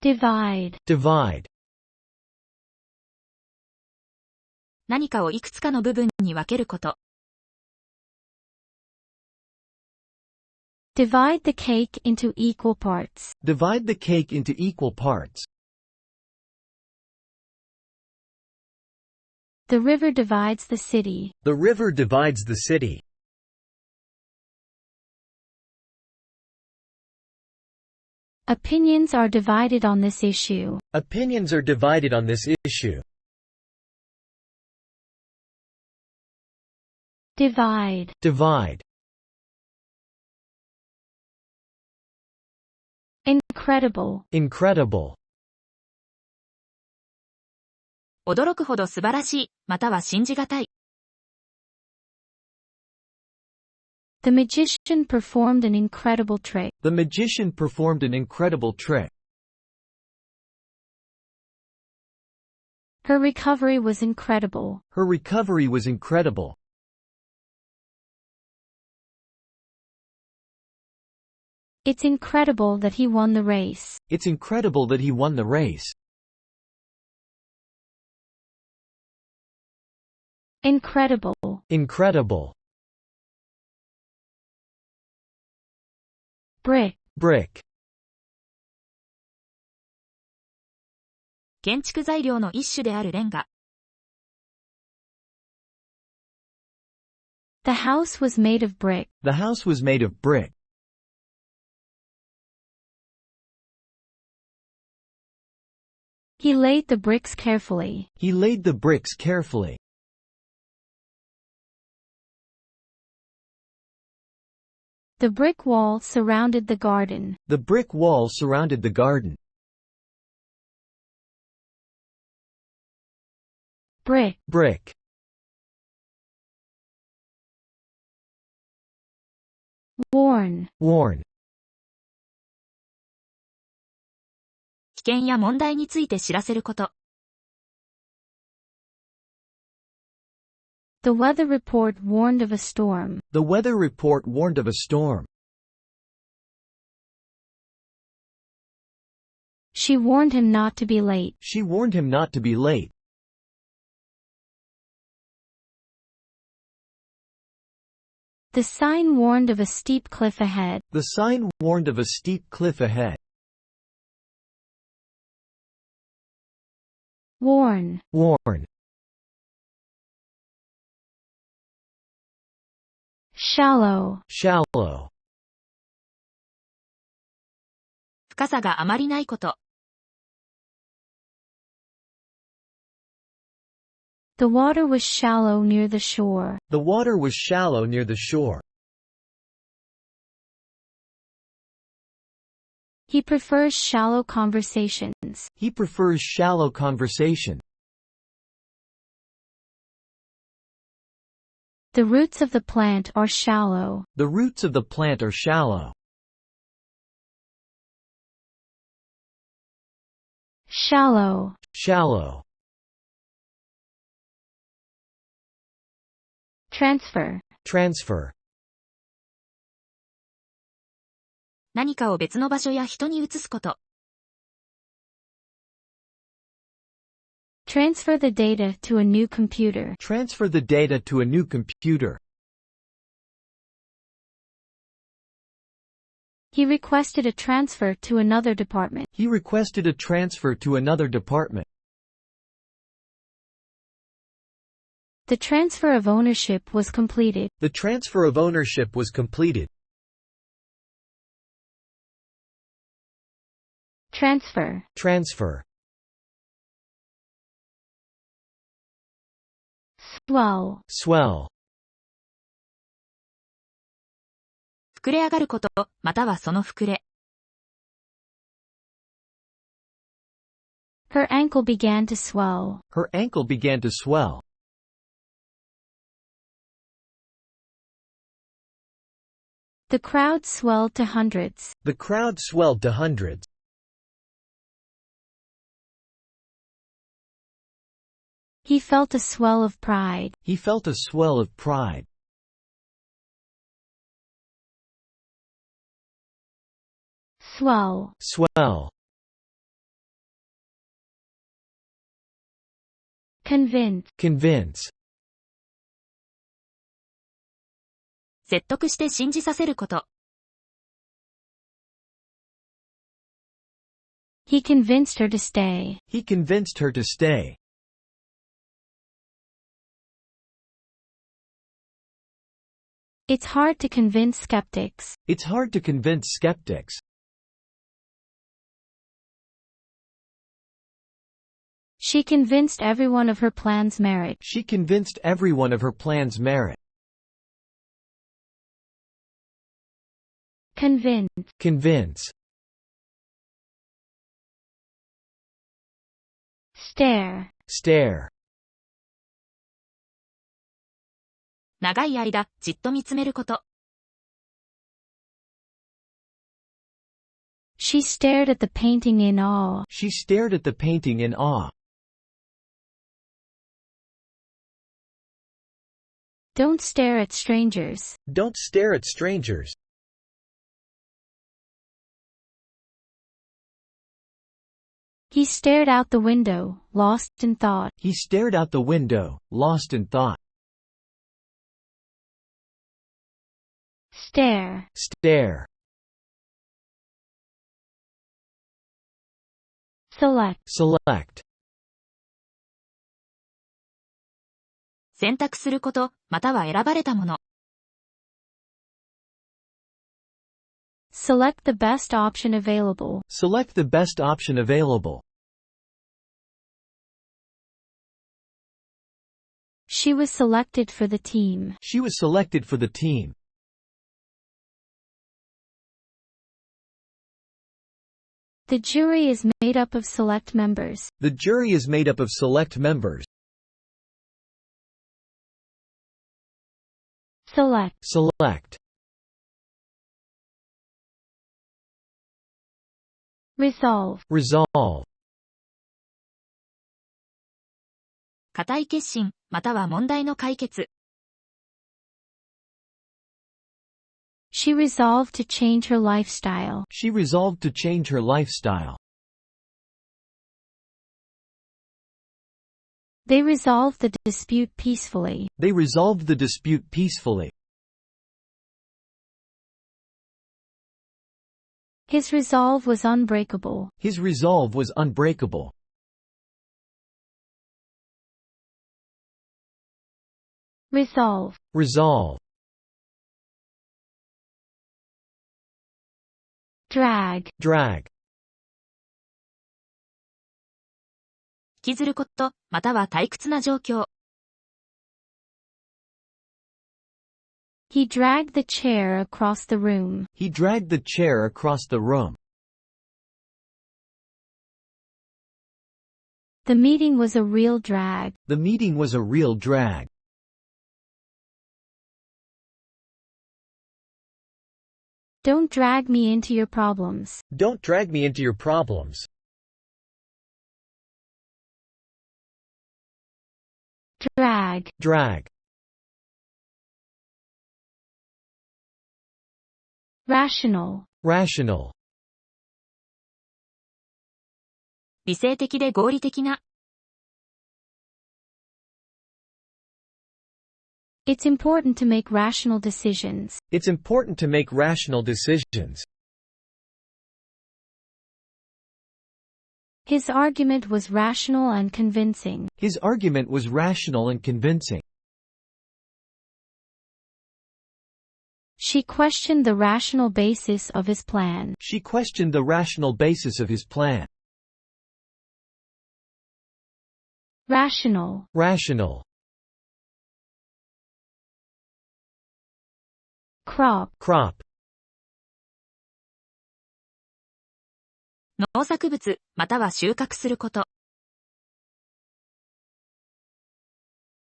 divide, divide, 何かをいくつかの部分に分けること。divide the cake into equal parts, divide the cake into equal parts. the river divides the city, The river divides the city. opinions are divided on this issue, Opinions are divided on this issue. divide, Divide, incredible, incredible, 驚くほど素晴らしい、または信じがたい。the magician performed an incredible trick, the magician performed an incredible trick. her recovery was incredible, Her recovery was incredible. it's incredible that he won the race, It's incredible that he won the race. incredible, Incredible, brick, brick, 建築材料の一種であるレンガ。the house was made of brick, the house was made of brick. he laid the bricks carefully, He laid the bricks carefully. the brick wall surrounded the garden, The brick wall surrounded the garden. brick, Brick, worn, worn, 危険や問題について知らせること。the weather report warned of a storm, the weather report warned of a storm. she warned him not to be late, She warned him not to be late. the sign warned of a steep cliff ahead, The sign warned of a steep cliff ahead. worn, Warn, shallow, shallow, 深さがあまりないこと。the water was shallow near the shore, the water was shallow near the shore. he prefers shallow conversations, He prefers shallow conversation. the roots of the plant are shallow, The roots of the plant are shallow. shallow, Shallow, transfer, transfer, 何かを別の場所や人に移すこと。transfer the data to a new computer, transfer the data to a new computer. he requested a transfer to another department, He requested a transfer to another department. the transfer of ownership was completed, The transfer of ownership was completed. transfer, Transfer, swell, swell, 膨れ上がること、またはその膨れ。her ankle began to swell, her ankle began to swell. the crowd swelled to hundreds, The crowd swelled to hundreds. he felt a swell of pride, He felt a swell of pride. swell, Swell, convince, convince, 説得して信じさせること。he convinced her to stay. he convinced her to stay. It's hard to convince skeptics. It's hard to convince skeptics. She convinced everyone of her plan's merit. She convinced everyone of her plan's merit. Convince, Convince, stare, stare, 長い間、じっと見つめること。she stared at the painting in awe. she stared at the painting in awe. Don't stare at strangers. Don't stare at strangers. He stared out the window, lost in thought. He stared out the window, lost in thought. Stare, Stare, select, select, 選択すること、または選ばれたもの。select the best option available. select the best option available. She was selected for the team. She was selected for the team. The jury is made up of select members. The jury is made up of select members. Select, Select, resolve, resolve, 固い決心、または問題の解決。She resolved to change her lifestyle. she resolved to change her lifestyle. They resolved the dispute peacefully. They resolved the dispute peacefully. His resolve was unbreakable. His resolve was unbreakable. Resolve, Resolve, drag, drag, 引きずること、または退屈な状況。He dragged the chair across the room. he dragged the chair across the room. The meeting was a real drag. The meeting was a real drag. Don't drag me into your problems. Don't drag me into your problems. Drag, Drag, rational, rational, 理性的で合理的な。It's important to make rational decisions. It's important to make rational decisions. His argument was rational and convincing. His argument was rational and convincing. She questioned the rational basis of his plan. She questioned the rational basis of his plan. Rational, Rational, crop, crop, 農作物、または収穫すること。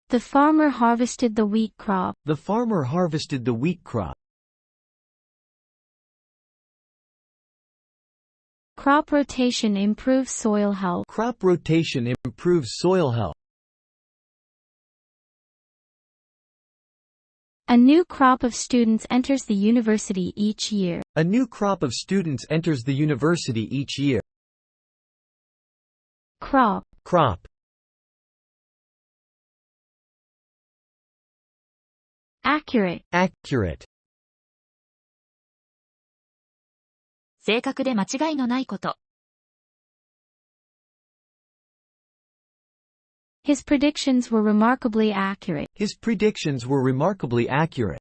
The farmer harvested the wheat crop. the farmer harvested the wheat crop. Crop rotation improves soil health. Crop rotation improves soil health. A new crop of students enters the university each year. A new crop of students enters the university each year. Crop, Crop, Accurate. Accurate. 正確で間違いのないこと。His predictions were remarkably accurate. His predictions were remarkably accurate.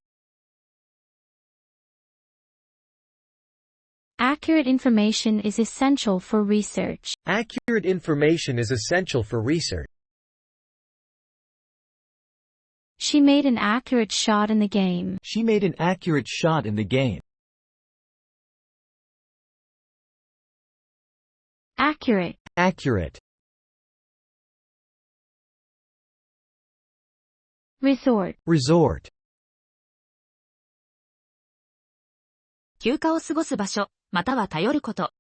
Accurate information is essential for research. Accurate information is essential for research. She made an accurate shot in the game. She made an accurate shot in the game. Accurate. Accurate. Resort. Resort. 休暇を過ごす場所、または頼ること。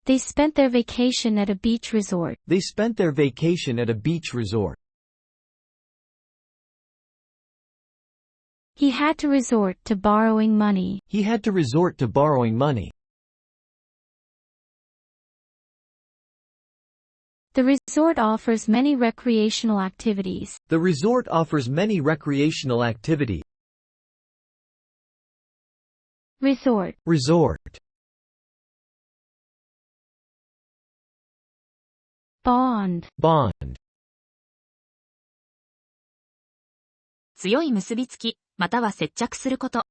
They spent their vacation at a beach resort. They spent their vacation at a beach resort. He had to resort to borrowing money. He had to resort to borrowing money. The resort offers many recreational activities. The resort offers many recreational activities. Resort. Resort. Bond. Bond. 強い結びつき、または接着すること。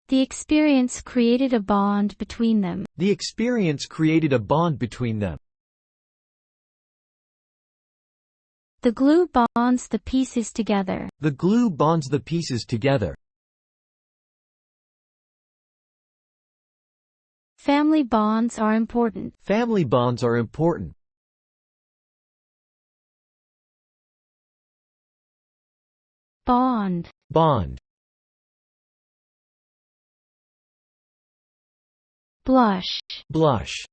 The experience created a bond between them. The experience created a bond between them. The glue bonds the pieces together. The glue bonds the pieces together. Family bonds are important. Family bonds are important. Bond. Bond. Blush. Blush.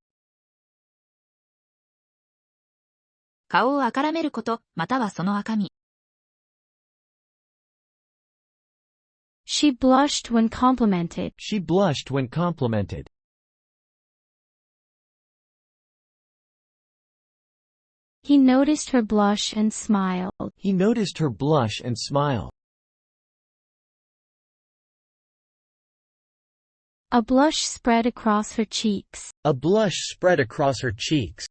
顔を赤らめること、またはその赤み。She blushed when complimented. She blushed when complimented. He noticed her blush and smiled. He noticed her blush and smile. A blush spread across her cheeks. A blush spread across her cheeks.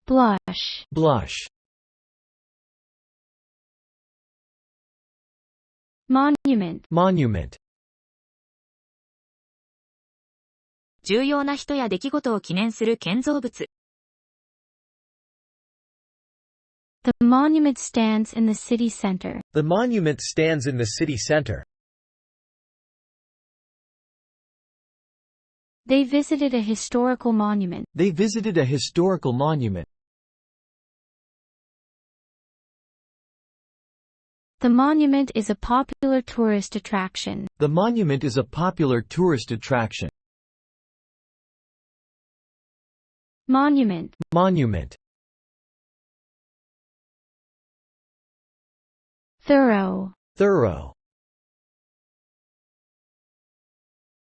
Blush. Blush. Monument. Monument. 重要な人や出来事を記念する建造物。The monument stands in the city center. The monument stands in the city center. They visited a historical monument. They visited a historical monument. The monument is a popular tourist attraction. The monument is a popular tourist attraction. Monument. Monument. Thorough. Thorough.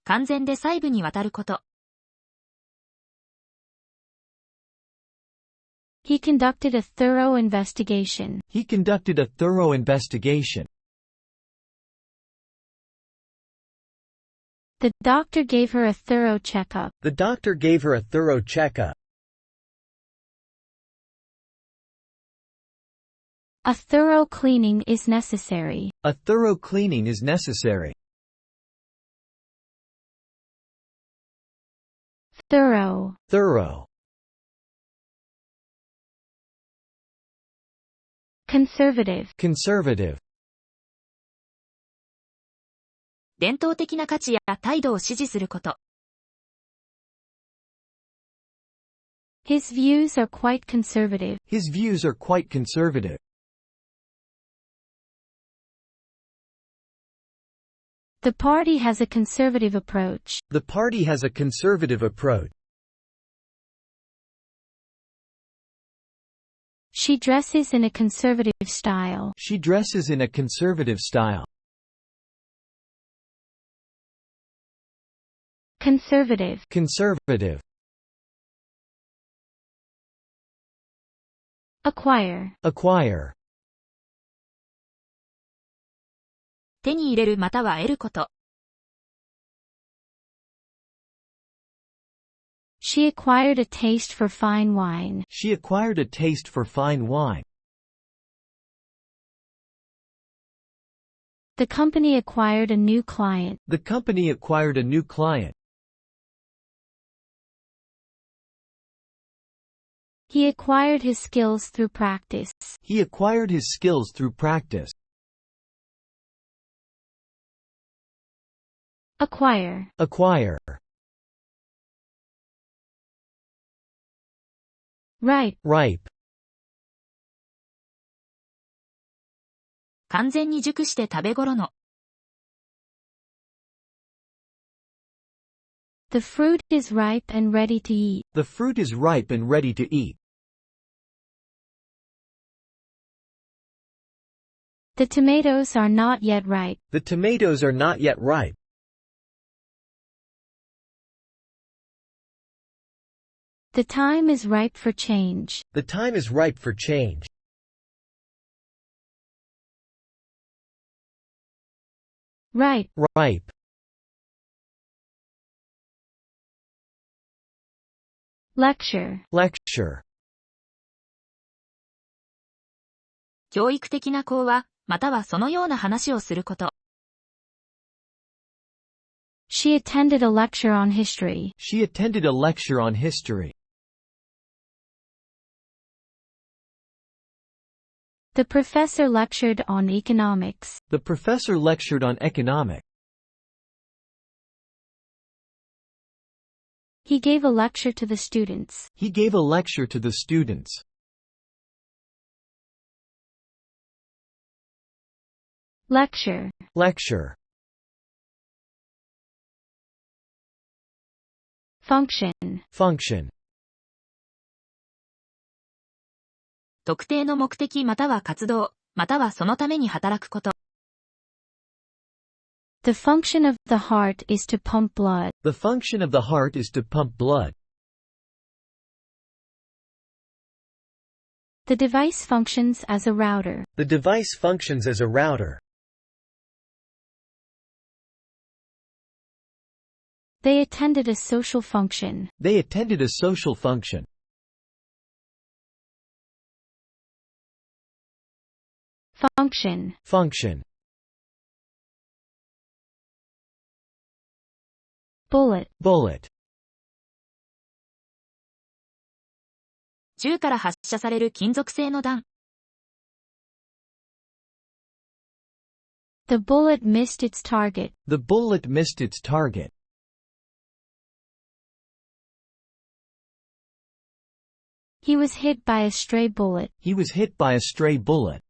完全で細部にわたること。He conducted a thorough investigation. He conducted a thorough investigation. The doctor gave her a thorough checkup. The doctor gave her a thorough checkup. A thorough cleaning is necessary. A thorough cleaning is necessary. Thorough. Thorough. Conservative. Conservative. 伝統的な価値や態度を支持すること。His views are quite conservative. His views are quite conservative. The party has a conservative approach. The party has a conservative approach. She dresses in a conservative style. She dresses in a conservative style. Conservative. Conservative. acquire, acquire, 手に入れるまたは得ること。She acquired a taste for fine wine. she acquired a taste for fine wine. The company acquired a new client. The company acquired a new client. He acquired his skills through practice. He acquired his skills through practice. Acquire, Acquire, ripe, ripe, 完全に熟して食べ頃の。The fruit is ripe and ready to eat. the fruit is ripe and ready to eat. The tomatoes are not yet ripe. The tomatoes are not yet ripe. The time is ripe for change. The time is ripe for change. Ripe, Ripe, lecture, lecture, 教育的な講話、またはそのような話をすること。She attended a lecture on history. she attended a lecture on history. The professor lectured on economics. The professor lectured on economics. He gave a lecture to the students. He gave a lecture to the students. Lecture, Lecture, function, function, 特定の目的または活動、またはそのために働くこと。The function of the heart is to pump blood. the function of the heart is to pump blood. The device functions as a router. The device functions as a router. They attended a social function. They attended a social function. Function, Function, bullet, bullet, 銃から発射される金属製の弾。The bullet missed its target. the bullet missed its target. He was hit by a stray bullet. He was hit by a stray bullet.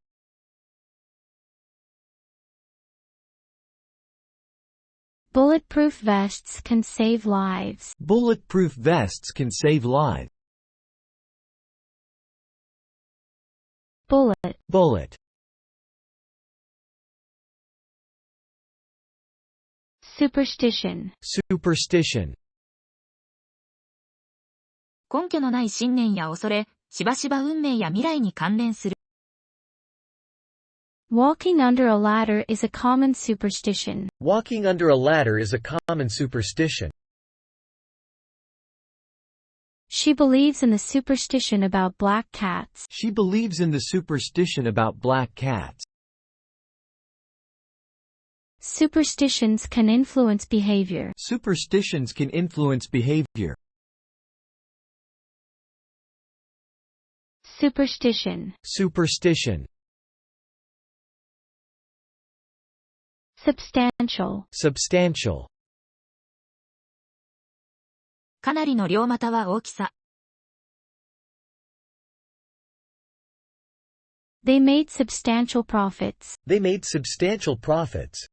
Bulletproof vests can save lives. Bulletproof vests can save lives. Bullet, Bullet, superstition, superstition, 根拠のない信念や恐れ、しばしば運命や未来に関連する。walking under a ladder is a common superstition. walking under a ladder is a common superstition. She believes in the superstition about black cats. She believes in the superstition about black cats. Superstitions can influence behavior. Superstitions can influence behavior. Superstition, Superstition, substantial, substantial, かなりの量または大きさ。They made substantial profits. they made substantial profits.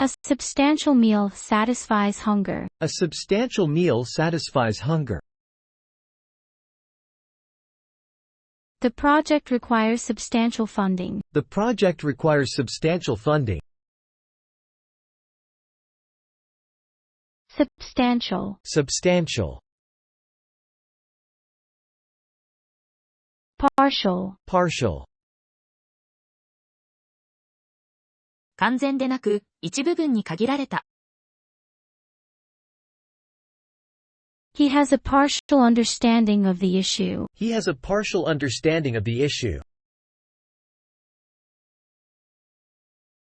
A substantial meal satisfies hunger. A substantial meal satisfies hunger. The project requires substantial funding. The project requires substantial funding. Substantial, Substantial, partial, partial, 完全でなく、一部分に限られた。he has a partial understanding of the issue, he has a partial understanding of the issue,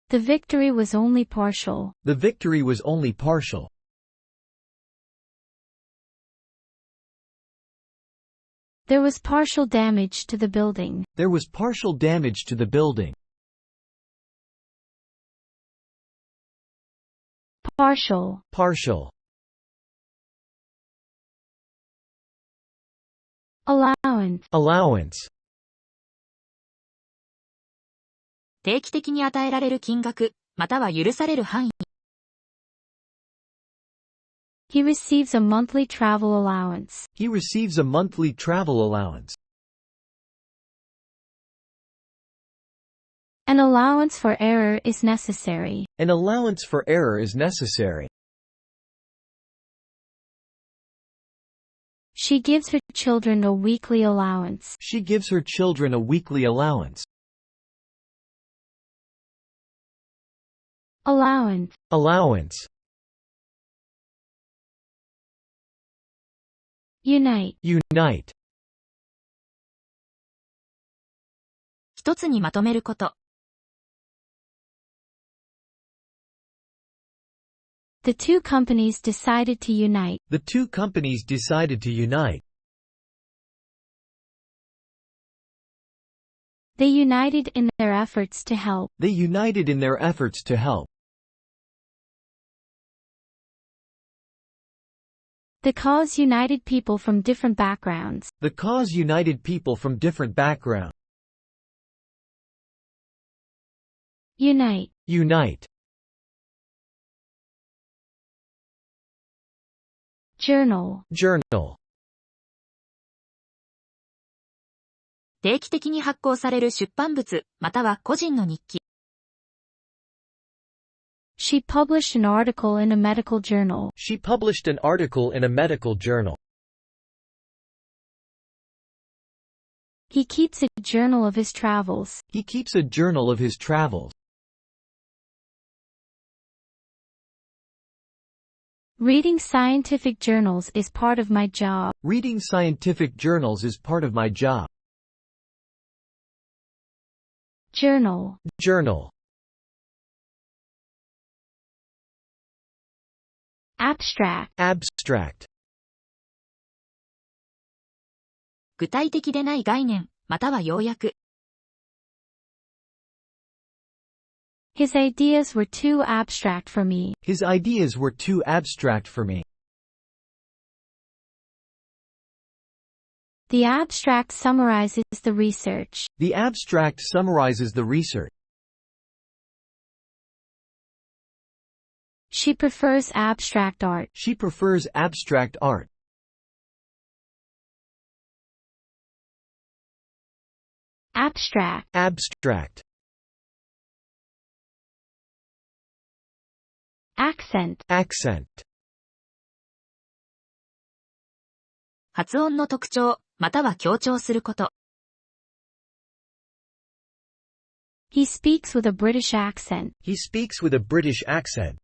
the victory was only partial, the victory was only partial, there was partial damage to the building, there was partial damage to the building, partial, partial, allowance, allowance, 定期的に与えられる金額、または許される範囲。he receives a monthly travel allowance, he receives a monthly travel allowance, an allowance for error is necessary, an allowance for error is necessary, she gives her children a weekly allowance, she gives her children a weekly allowance, allowance, allowance, unite, unite, 一つにまとめること。the two companies decided to unite, the two companies decided to unite, they united in their efforts to help, they united in their efforts to help, the cause united people from different backgrounds, the cause united people from different backgrounds, unite, unite, journal, journal, 定期的に発行される出版物、または個人の日記。she published an article in a medical journal, she published an article in a medical journal, he keeps a journal of his travels, he keeps a journal of his travels, reading scientific journals is part of my job, reading scientific journals is part of my job, journal, journal, abstract, abstract, 具体的でない概念、または要約。his ideas were too abstract for me, his ideas were too abstract for me, the abstract summarizes the research, the abstract summarizes the research, she prefers abstract art, she prefers abstract art, abstract, abstract, accent, accent, 発音の特徴、または強調すること。he speaks with a British accent, he speaks with a British accent,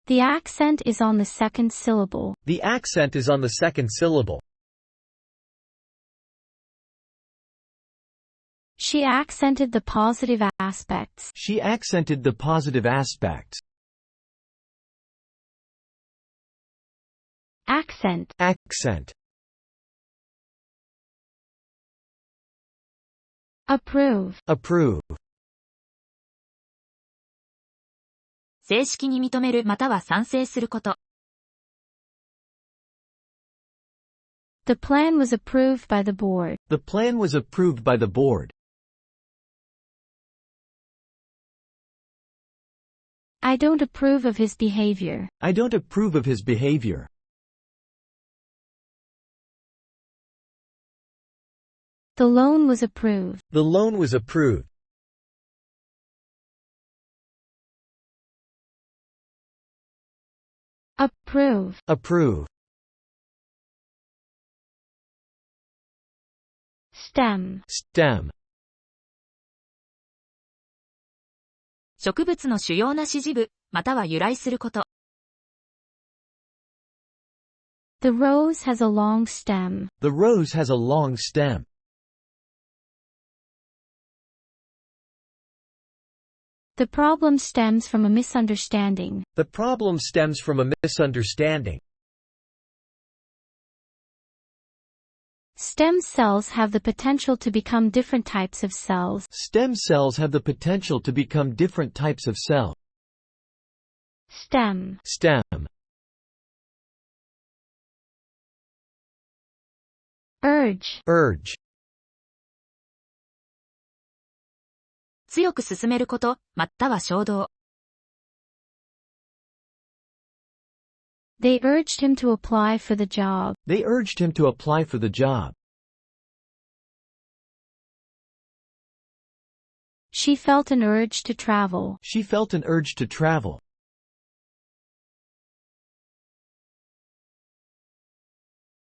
the accent is on the second syllable, the accent is on the second syllable, she accented the positive aspects, she accented the positive aspects, accent, accent, approve, approve, 正式に認めるまたは賛成すること。the plan was approved by the board, the plan was approved by the board, I don't approve of his behavior, I don't approve of his behavior, the loan was approved, the loan was approved, approve, approve, Stem. Stem. 植物の主要な支持部、または由来すること。The rose has a long stem. The rose has a long stem. The problem stems from a misunderstanding. The problem stems from a misunderstanding. Stem cells have the potential to become different types of cells. Stem cells have the potential to become different types of cell. Stem. Stem. Urge. Urge. 強く進めること、または衝動。They urged him to apply for the job. They urged him to apply for the job. She felt an urge to travel. She felt an urge to travel.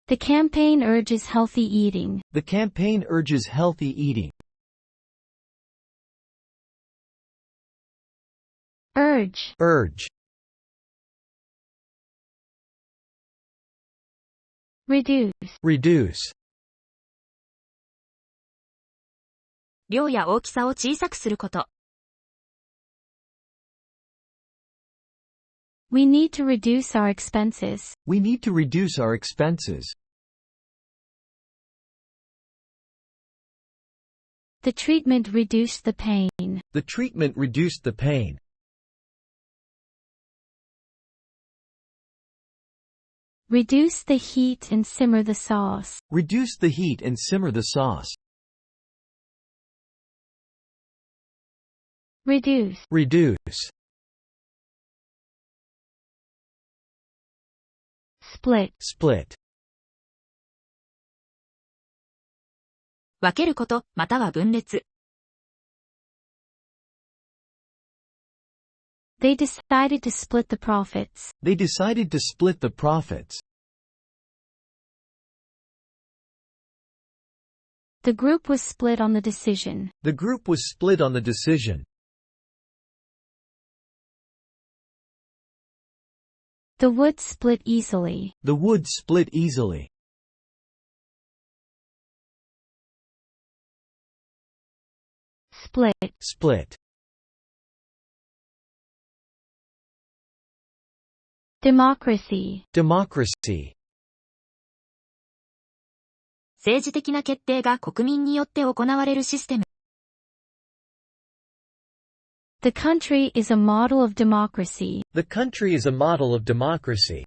The campaign urges healthy eating. The campaign urges healthy eating. Urge. Urge. Reduce. Reduce. 量や大きさを小さくすること。We need to reduce our expenses. We need to reduce our expenses. The treatment reduced the pain. The treatment reduced the pain. Reduce the heat and simmer the sauce. Reduce the heat and simmer the sauce. Reduce. Reduce. Split. Split. 分けること、または分裂。They decided to split the profits. They decided to split the profits. The group was split on the decision. The group was split on the decision. The wood split easily. The wood split easily. Split. Split. Democracy. Democracy. 政治的な決定が国民によって行われるシステム。The country is a model of democracy. The country is a model of democracy.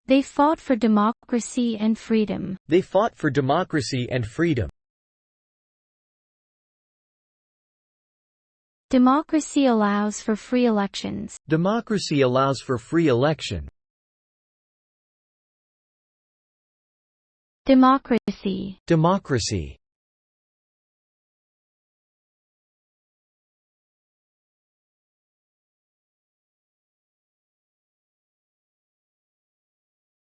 They fought for democracy and freedom. They fought for democracy and freedom. Democracy allows for free elections. Democracy allows for free election. Democracy. Democracy.